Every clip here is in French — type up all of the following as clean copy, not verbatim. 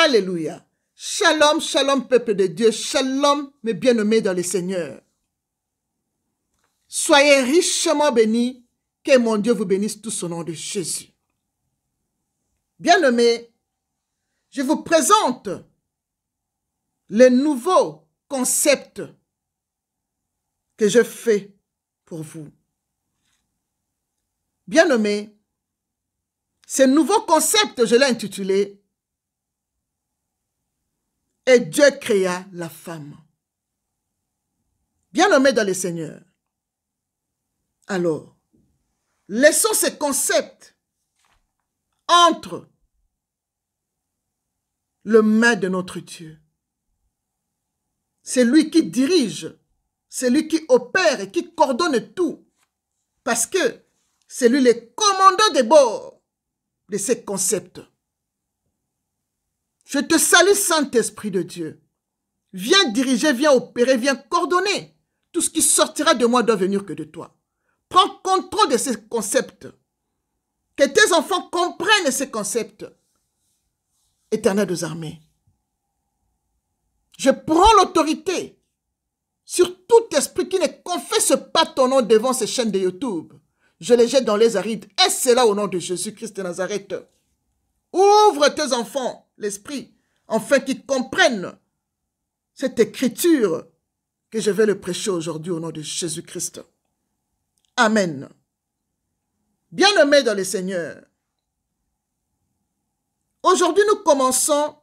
Alléluia. Shalom, shalom, peuple de Dieu. Shalom, mes bien-aimés dans le Seigneur. Soyez richement bénis. Que mon Dieu vous bénisse tous au nom de Jésus. Bien-aimés, je vous présente le nouveau concept que je fais pour vous. Bien-aimés, ce nouveau concept, je l'ai intitulé « Et Dieu créa la femme ». Bien-aimés dans le Seigneur. Alors, laissons ce concept entre le main de notre Dieu. C'est lui qui dirige, c'est lui qui opère et qui coordonne tout. Parce que c'est lui le commandant de bord de ces concepts. Je te salue, Saint-Esprit de Dieu. Viens diriger, viens opérer, viens coordonner. Tout ce qui sortira de moi doit venir que de toi. Prends contrôle de ces concepts. Que tes enfants comprennent ces concepts. Éternel des armées. Je prends l'autorité sur tout esprit qui ne confesse pas ton nom devant ces chaînes de YouTube. Je les jette dans les arides. Et c'est là au nom de Jésus-Christ de Nazareth. Ouvre tes enfants, l'esprit, afin qu'ils comprennent cette écriture que je vais le prêcher aujourd'hui au nom de Jésus-Christ. Amen. Bien-aimés dans le Seigneur, aujourd'hui nous commençons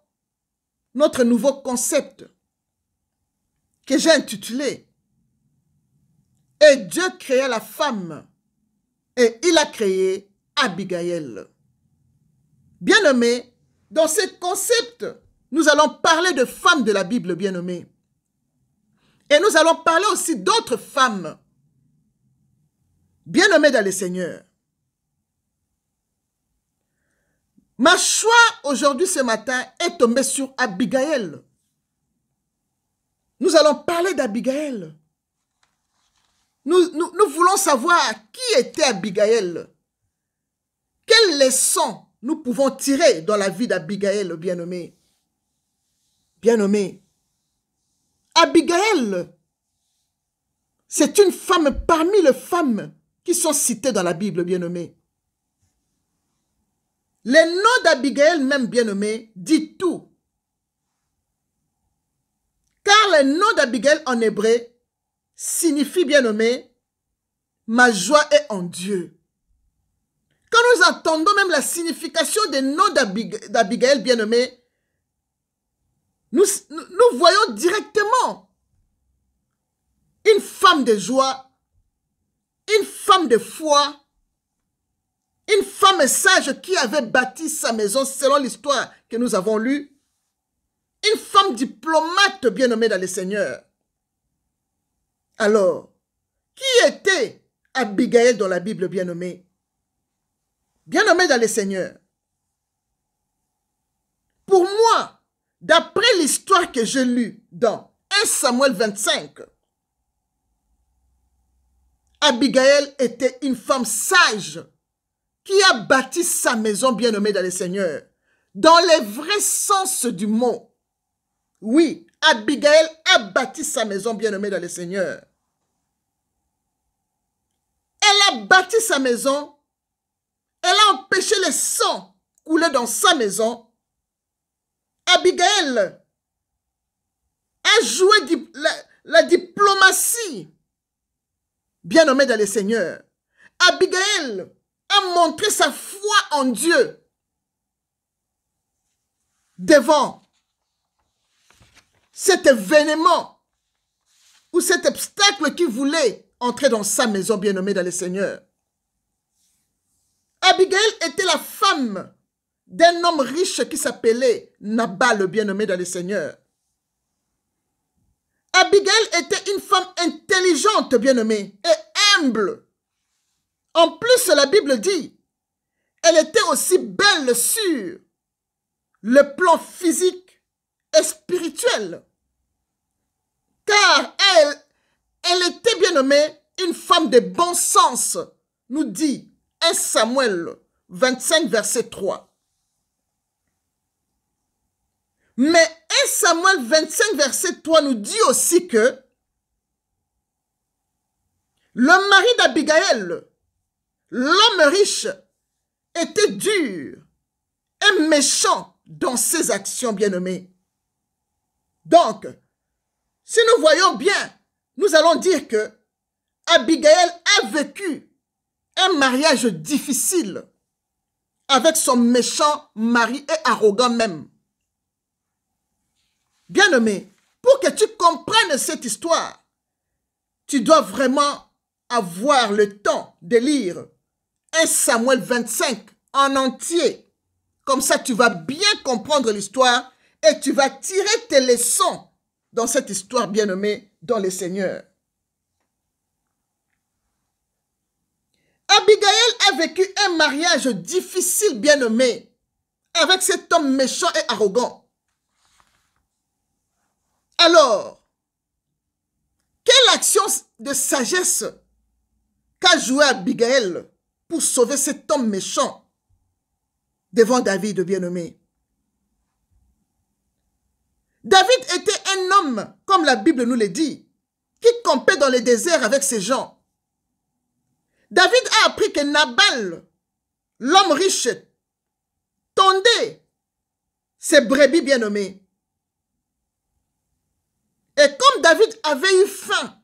notre nouveau concept que j'ai intitulé « Et Dieu créa la femme et il a créé Abigail ». Bien-aimés, dans ce concept, nous allons parler de femmes de la Bible, bien-aimés. Et nous allons parler aussi d'autres femmes, bien-aimées dans le Seigneur. Ma choix aujourd'hui, ce matin, est tombé sur Abigail. Nous allons parler d'Abigail. Nous voulons savoir qui était Abigail. Quelles leçons nous pouvons tirer dans la vie d'Abigail, bien-aimé. Bien-aimé. Abigail, c'est une femme parmi les femmes qui sont citées dans la Bible, bien-aimé. Le nom d'Abigail, même bien-aimé, dit tout. Car le nom d'Abigail en hébreu signifie, bien-aimé, ma joie est en Dieu. Quand nous entendons même la signification des noms d'Abigail, bien-aimé, nous voyons directement une femme de joie, une femme de foi, une femme sage qui avait bâti sa maison selon l'histoire que nous avons lue, une femme diplomate bien-aimée dans le Seigneur. Alors, qui était Abigail dans la Bible, bien-aimée? Bien-aimée dans le Seigneur. Pour moi, d'après l'histoire que j'ai lue dans 1 Samuel 25, Abigail était une femme sage qui a bâti sa maison, bien-aimée dans le Seigneur, dans le vrai sens du mot. Oui, Abigail a bâti sa maison, bien-aimée dans le Seigneur. Elle a bâti sa maison. Elle a empêché le sang couler dans sa maison. Abigail a joué la diplomatie, bien-aimée dans le Seigneur. Abigail a montré sa foi en Dieu devant cet événement ou cet obstacle qui voulait entrer dans sa maison, bien-aimée dans le Seigneur. Abigail était la femme d'un homme riche qui s'appelait Nabal, bien-aimé dans le Seigneur. Abigail était une femme intelligente, bien-aimée, et humble. En plus, la Bible dit, elle était aussi belle sur le plan physique et spirituel. Car elle était, bien-aimée, une femme de bon sens, nous dit 1 Samuel 25, verset 3. Mais 1 Samuel 25, verset 3 nous dit aussi que le mari d'Abigaël, l'homme riche, était dur et méchant dans ses actions, bien-aimés. Donc, si nous voyons bien, nous allons dire que Abigaël a vécu un mariage difficile avec son méchant mari et arrogant même. Bien-aimé, pour que tu comprennes cette histoire, tu dois vraiment avoir le temps de lire 1 Samuel 25 en entier. Comme ça, tu vas bien comprendre l'histoire et tu vas tirer tes leçons dans cette histoire bien-aimée dans le Seigneur. Abigaël a vécu un mariage difficile, bien-aimé, avec cet homme méchant et arrogant. Alors, quelle action de sagesse qu'a joué Abigaël pour sauver cet homme méchant devant David, bien-aimé? David était un homme, comme la Bible nous le dit, qui campait dans le désert avec ses gens. David a appris que Nabal, l'homme riche, tondait ses brebis bien-nommés. Et comme David avait eu faim,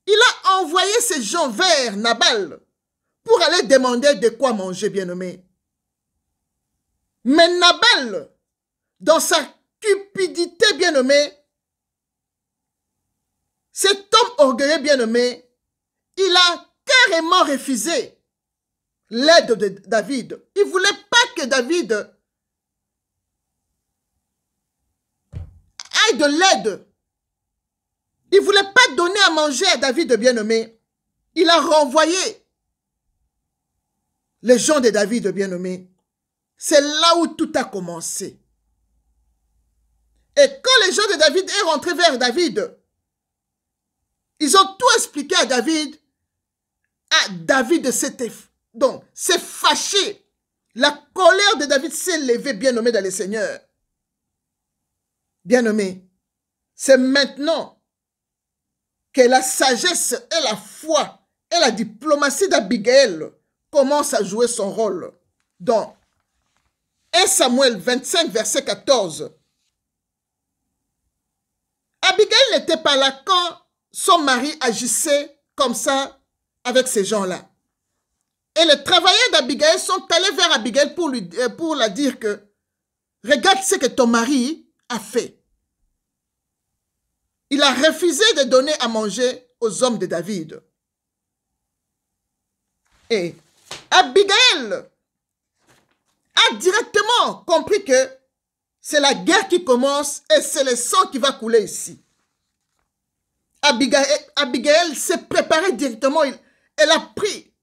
il a envoyé ses gens vers Nabal pour aller demander de quoi manger, bien-nommé. Mais Nabal, dans sa cupidité, bien-nommé, cet homme orgueilleux, bien-nommé, il a carrément refusé l'aide de David. Il ne voulait pas que David aille de l'aide. Il ne voulait pas donner à manger à David, bien-aimé. Il a renvoyé les gens de David, bien-aimé. C'est là où tout a commencé. Et quand les gens de David sont rentrés vers David, ils ont tout expliqué à David. Ah, David s'est fâché. La colère de David s'est levée, bien-nommé dans le Seigneur. Bien-nommé, c'est maintenant que la sagesse et la foi et la diplomatie d'Abigaël commencent à jouer son rôle. Dans 1 Samuel 25, verset 14. Abigaël n'était pas là quand son mari agissait comme ça avec ces gens-là. Et les travailleurs d'Abigaël sont allés vers Abigaël pour la dire que regarde ce que ton mari a fait. Il a refusé de donner à manger aux hommes de David. Et Abigaël a directement compris que c'est la guerre qui commence et c'est le sang qui va couler ici. Abigaël s'est préparée directement. Elle a pris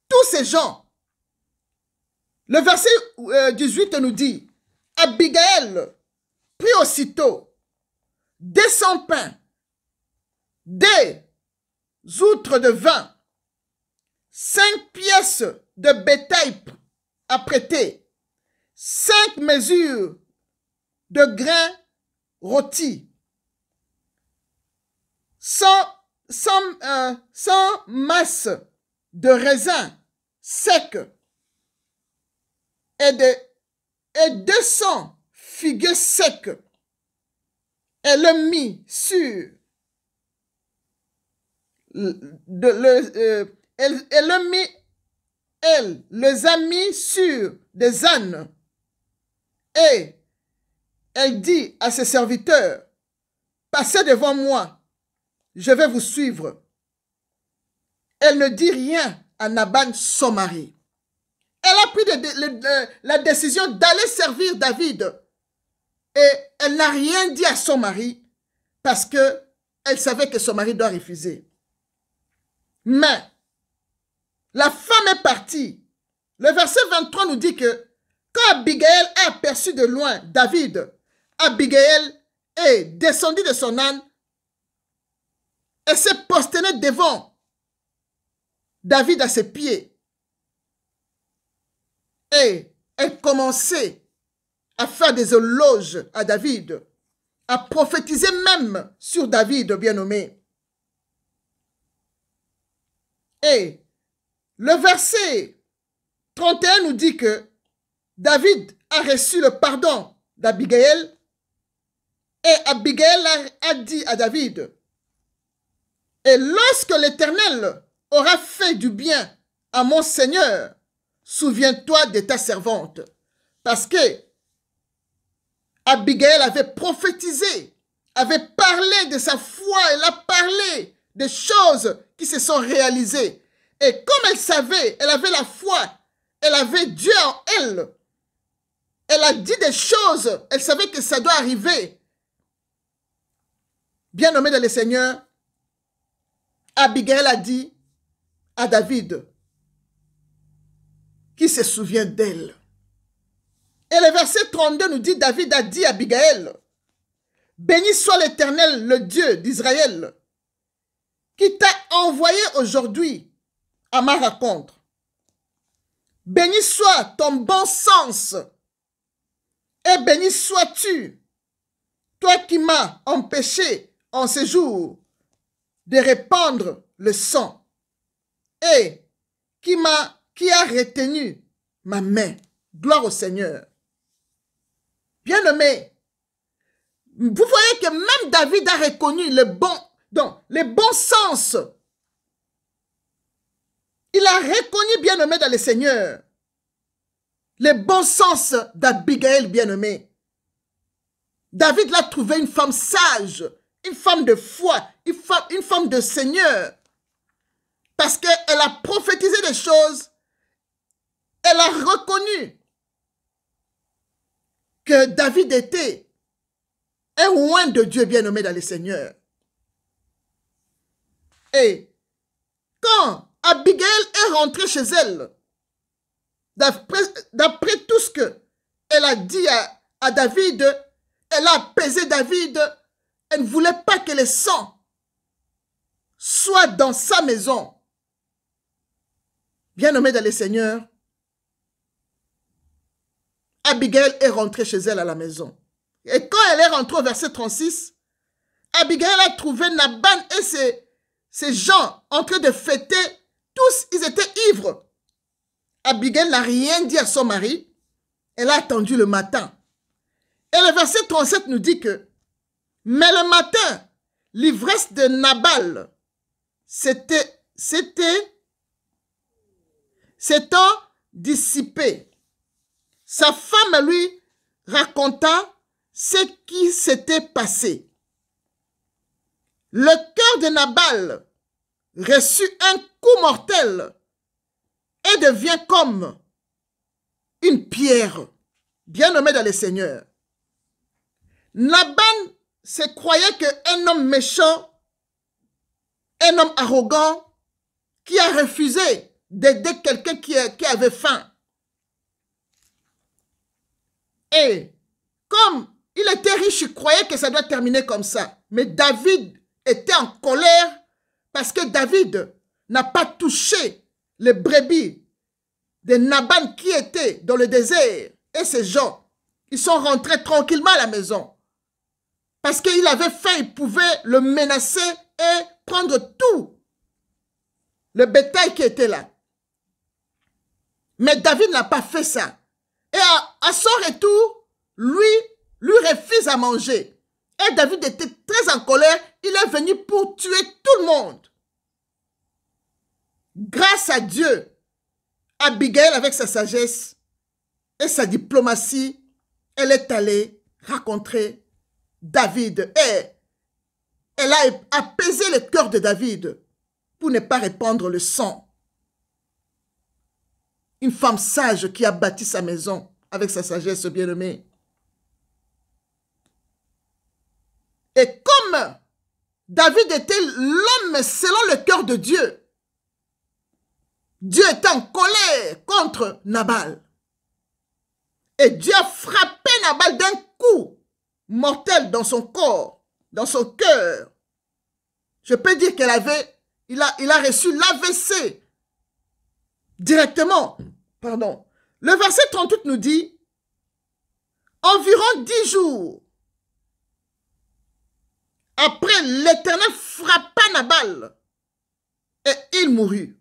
tous ces gens. Le verset 18 nous dit, Abigaël prit aussitôt 200 pains, des outres de vin, 5 pièces de bétail à prêter, 5 mesures de grains rôtis, 100 masses de raisins secs et 200 figues secs. Elle le mit sur elle les a mis sur des ânes et elle dit à ses serviteurs, passez devant moi, je vais vous suivre. Elle ne dit rien à Nabal, son mari. Elle a pris la décision d'aller servir David. Et elle n'a rien dit à son mari parce qu'elle savait que son mari doit refuser. Mais la femme est partie. Le verset 23 nous dit que quand Abigaël a aperçu de loin David, Abigaël est descendue de son âne et s'est prosternée devant David à ses pieds. Et elle commençait à faire des éloges à David, à prophétiser même sur David, bien-aimé. Et le verset 31 nous dit que David a reçu le pardon d'Abigail et Abigail a dit à David, et lorsque l'Éternel aura fait du bien à mon Seigneur, souviens-toi de ta servante. Parce que Abigail avait prophétisé, avait parlé de sa foi, elle a parlé des choses qui se sont réalisées. Et comme elle savait, elle avait la foi, elle avait Dieu en elle, elle a dit des choses, elle savait que ça doit arriver. Bien-aimé dans le Seigneur, Abigail a dit à David qui se souvient d'elle. Et le verset 32 nous dit, David a dit à Abigail, béni soit l'Éternel, le Dieu d'Israël, qui t'a envoyé aujourd'hui à ma rencontre. Béni soit ton bon sens, et béni sois-tu, toi qui m'as empêché en ce jour de répandre le sang, et qui a retenu ma main. Gloire au Seigneur. Bien-aimé, vous voyez que même David a reconnu le bon sens. Il a reconnu, bien-aimé dans le Seigneur, le bon sens d'Abigail, bien-aimé. David l'a trouvé une femme sage, une femme de foi, une femme de Seigneur. Parce qu'elle a prophétisé des choses, elle a reconnu que David était un oint de Dieu bien-aimé dans le Seigneur. Et quand Abigail est rentrée chez elle, d'après tout ce qu'elle a dit à David, elle a apaisé David, elle ne voulait pas que le sang soit dans sa maison. Bien-aimé dans le Seigneur, Abigail est rentrée chez elle à la maison. Et quand elle est rentrée au verset 36, Abigail a trouvé Nabal et ses gens en train de fêter. Tous, ils étaient ivres. Abigail n'a rien dit à son mari. Elle a attendu le matin. Et le verset 37 nous dit que, mais le matin, l'ivresse de Nabal s'étant dissipée. Sa femme lui raconta ce qui s'était passé. Le cœur de Nabal reçut un coup mortel et devient comme une pierre, bien nommée dans le Seigneur. Nabal se croyait qu'un homme méchant, un homme arrogant, qui a refusé d'aider quelqu'un qui avait faim. Et comme il était riche, il croyait que ça doit terminer comme ça. Mais David était en colère parce que David n'a pas touché les brebis de Nabal qui étaient dans le désert. Et ces gens, ils sont rentrés tranquillement à la maison. Parce qu'il avait faim, il pouvait le menacer et prendre tout le bétail qui était là. Mais David n'a pas fait ça. Et à son retour, lui refuse à manger. Et David était très en colère. Il est venu pour tuer tout le monde. Grâce à Dieu, Abigail, avec sa sagesse et sa diplomatie, elle est allée rencontrer David. Et elle a apaisé le cœur de David pour ne pas répandre le sang. Une femme sage qui a bâti sa maison avec sa sagesse bien-aimée. Et comme David était l'homme selon le cœur de Dieu, Dieu était en colère contre Nabal. Et Dieu a frappé Nabal d'un coup mortel dans son corps, dans son cœur. Je peux dire qu'il a reçu l'AVC directement. Pardon. Le verset 38 nous dit, environ 10 jours, après, l'Éternel frappa Nabal et il mourut.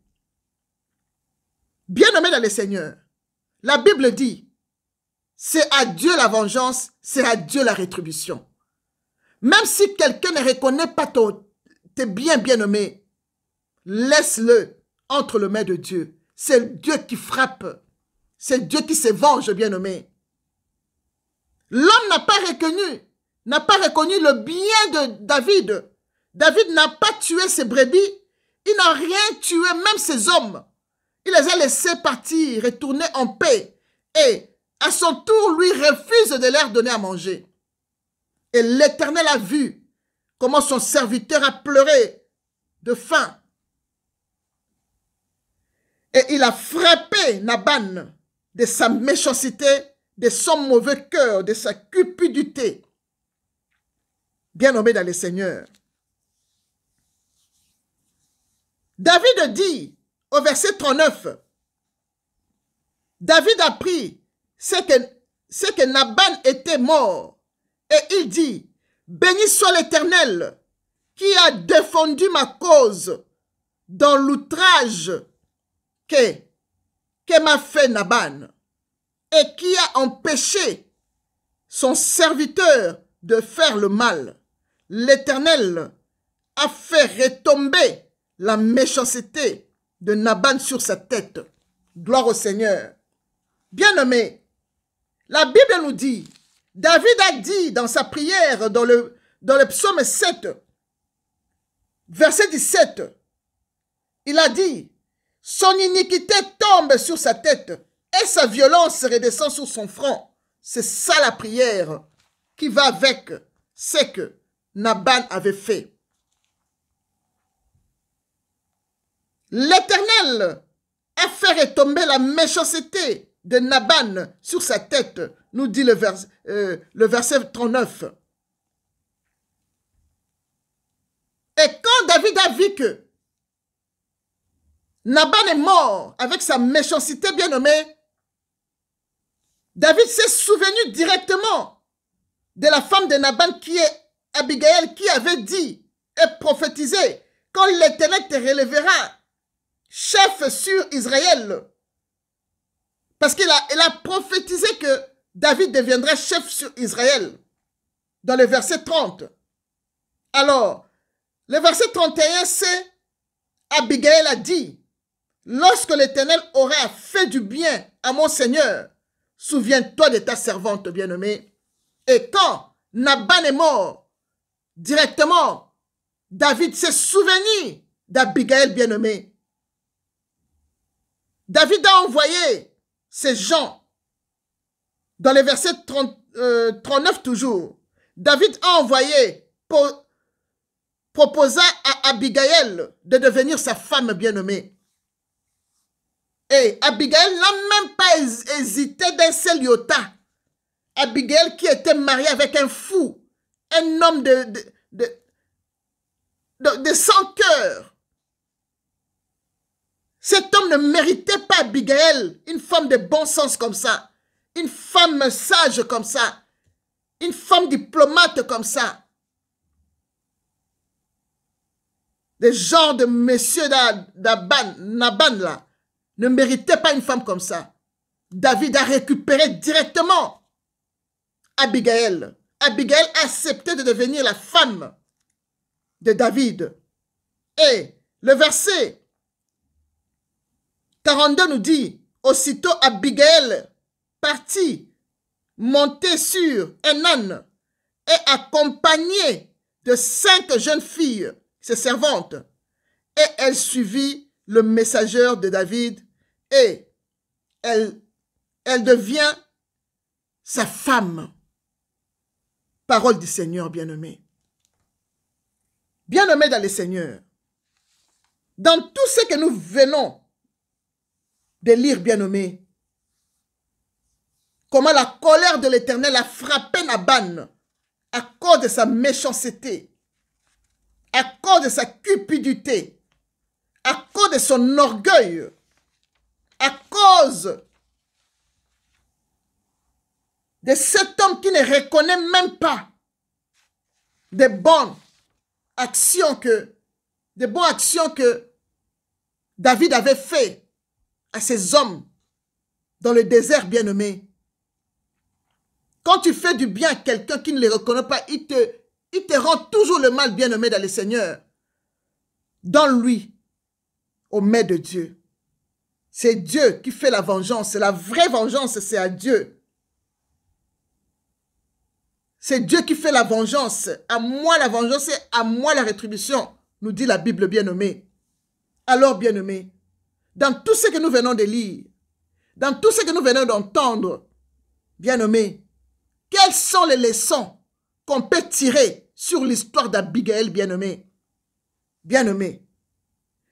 Bien-aimé dans le Seigneur, la Bible dit, c'est à Dieu la vengeance, c'est à Dieu la rétribution. Même si quelqu'un ne reconnaît pas tes biens bien-aimés, laisse-le entre les mains de Dieu. C'est Dieu qui frappe. C'est Dieu qui se venge, bien-aimé. L'homme n'a pas reconnu le bien de David. David n'a pas tué ses brebis. Il n'a rien tué, même ses hommes. Il les a laissés partir, retourner en paix. Et à son tour, lui refuse de leur donner à manger. Et l'Éternel a vu comment son serviteur a pleuré de faim. Et il a frappé Nabal de sa méchanceté, de son mauvais cœur, de sa cupidité. Bien-aimé dans le Seigneur. David dit au verset 39, David apprit c'est que Nabal était mort. Et il dit, béni soit l'Éternel qui a défendu ma cause dans l'outrage que m'a fait Nabal et qui a empêché son serviteur de faire le mal. L'Éternel a fait retomber la méchanceté de Nabal sur sa tête. Gloire au Seigneur. Bien-aimé, la Bible nous dit, David a dit dans sa prière dans le psaume 7, verset 17, il a dit, son iniquité tombe sur sa tête et sa violence redescend sur son front. C'est ça la prière qui va avec ce que Nabal avait fait. L'Éternel a fait retomber la méchanceté de Nabal sur sa tête, nous dit le verset 39. Et quand David a vu que Nabal est mort avec sa méchanceté bien-aimée, David s'est souvenu directement de la femme de Nabal qui est Abigail, qui avait dit et prophétisé, quand l'Éternel te relèvera chef sur Israël. Parce qu'il a prophétisé que David deviendra chef sur Israël. Dans le verset 30. Alors, le verset 31, c'est Abigail a dit, lorsque l'Éternel aura fait du bien à mon Seigneur, souviens-toi de ta servante bien-aimée. Et quand Nabal est mort, directement, David s'est souvenu d'Abigail bien-aimée. David a envoyé ces gens, dans les versets 39 toujours, David a envoyé, proposa à Abigail de devenir sa femme bien-aimée. Et Abigail n'a même pas hésité d'un seul iota. Abigail qui était mariée avec un fou, un homme de sans cœur. Cet homme ne méritait pas Abigail, une femme de bon sens comme ça, une femme sage comme ça, une femme diplomate comme des genres de monsieur Nabal là, ne méritait pas une femme comme ça. David a récupéré directement Abigail. Abigail a accepté de devenir la femme de David. Et le verset 42 nous dit, aussitôt Abigail partit, montait sur un âne et accompagnée de 5 jeunes filles, ses servantes, et elle suivit le messager de David et elle devient sa femme. Parole du Seigneur bien-aimé. Bien-aimé dans le Seigneur, dans tout ce que nous venons de lire, bien-aimé, comment la colère de l'Éternel a frappé Nabal à cause de sa méchanceté, à cause de sa cupidité, à cause de son orgueil, à cause de cet homme qui ne reconnaît même pas des bonnes actions que David avait fait à ces hommes dans le désert, bien-aimé. Quand tu fais du bien à quelqu'un qui ne le reconnaît pas, il te rend toujours le mal, bien-aimé dans le Seigneur. Donne-lui au maître de Dieu. C'est Dieu qui fait la vengeance. La vraie vengeance, c'est à Dieu. C'est Dieu qui fait la vengeance. À moi la vengeance et à moi la rétribution, nous dit la Bible bien-aimée. Alors, bien-aimés, dans tout ce que nous venons de lire, dans tout ce que nous venons d'entendre, bien-aimés, quelles sont les leçons qu'on peut tirer sur l'histoire d'Abigail, bien-aimé? Bien-aimé,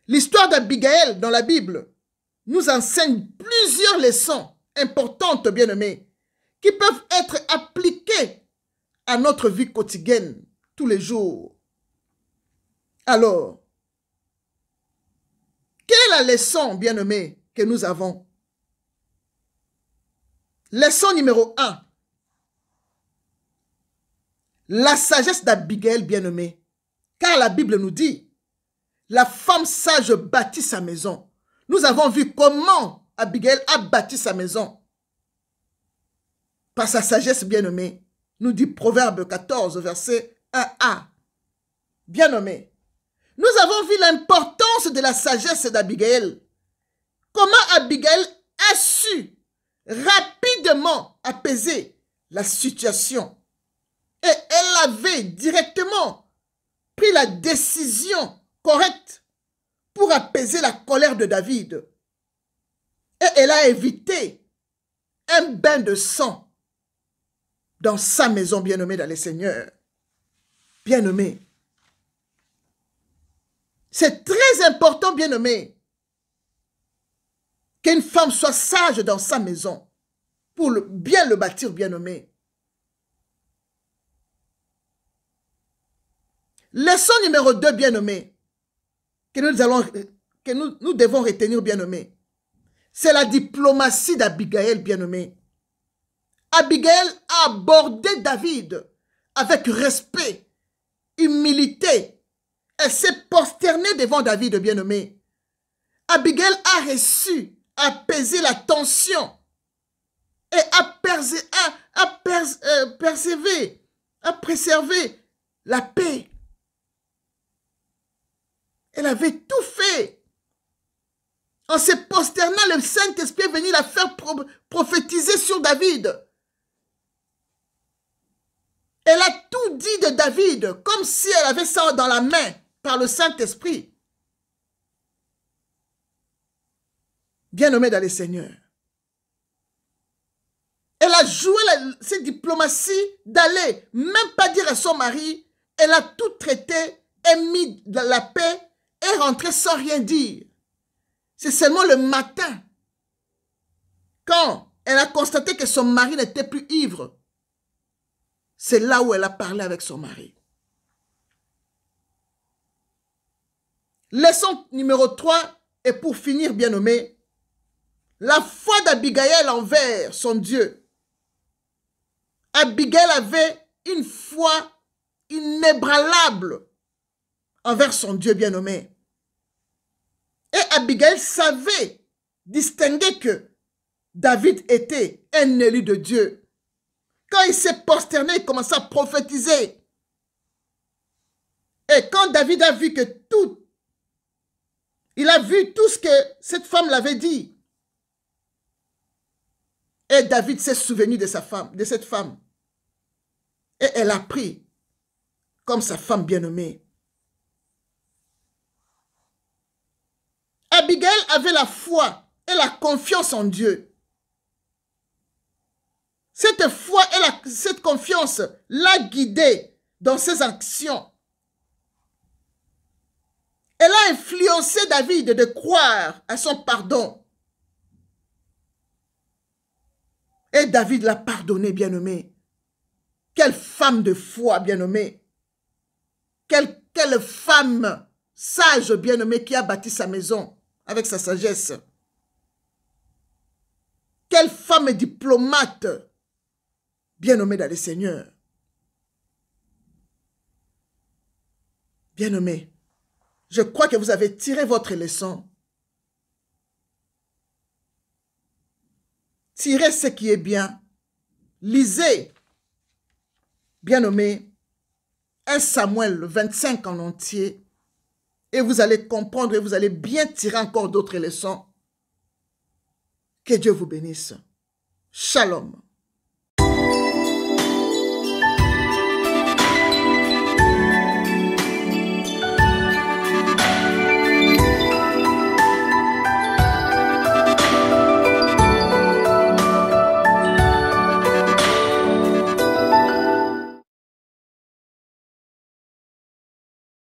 l'histoire d'Abigail dans la Bible nous enseigne plusieurs leçons importantes, bien-aimés, qui peuvent être appliquées à notre vie quotidienne, tous les jours. Alors, quelle est la leçon, bien-aimés, que nous avons? Leçon numéro 1. La sagesse d'Abigail, bien-aimée. Car la Bible nous dit, la femme sage bâtit sa maison. Nous avons vu comment Abigail a bâti sa maison. Par sa sagesse, bien-aimée. Nous dit Proverbe 14, verset 1a. Bien-aimé, nous avons vu l'importance de la sagesse d'Abigail. Comment Abigail a su rapidement apaiser la situation. Et elle avait directement pris la décision correcte pour apaiser la colère de David. Et elle a évité un bain de sang dans sa maison, bien-aimée dans le Seigneur. Bien-aimé. C'est très important, bien-aimé, qu'une femme soit sage dans sa maison pour bien le bâtir, bien-aimé. Leçon numéro 2, bien-aimé, que nous devons retenir, bien-aimé, c'est la diplomatie d'Abigail, bien-aimé. Abigail a abordé David avec respect, humilité. Elle s'est prosternée devant David, bien-aimé. Abigail a reçu, apaiser la tension et a préservé la paix. Elle avait tout fait. En se prosternant, le Saint-Esprit est venu la faire prophétiser sur David. Elle a tout dit de David, comme si elle avait ça dans la main par le Saint-Esprit. Bien-aimée dans le Seigneur. Elle a joué cette diplomatie d'aller, même pas dire à son mari, elle a tout traité, et mis la paix et rentrée sans rien dire. C'est seulement le matin, quand elle a constaté que son mari n'était plus ivre, c'est là où elle a parlé avec son mari. Leçon numéro 3, et pour finir, bien-aimé, la foi d'Abigail envers son Dieu. Abigail avait une foi inébranlable envers son Dieu bien-aimé. Et Abigail savait distinguer que David était un élu de Dieu. Quand il s'est prosterné, il commença à prophétiser. Et quand David a vu que il a vu tout ce que cette femme l'avait dit. Et David s'est souvenu de cette femme. Et elle a pris comme sa femme bien-aimée. Abigail avait la foi et la confiance en Dieu. Cette foi et cette confiance l'a guidée dans ses actions. Elle a influencé David de croire à son pardon. Et David l'a pardonné, bien-aimé. Quelle femme de foi, bien-aimée. Quelle femme sage, bien-aimée, qui a bâti sa maison avec sa sagesse. Quelle femme diplomate, Bien-aimés dans le Seigneur. Bien-aimés, je crois que vous avez tiré votre leçon. Tirez ce qui est bien. Lisez, bien-aimés, 1 Samuel 25 en entier. Et vous allez comprendre et vous allez bien tirer encore d'autres leçons. Que Dieu vous bénisse. Shalom.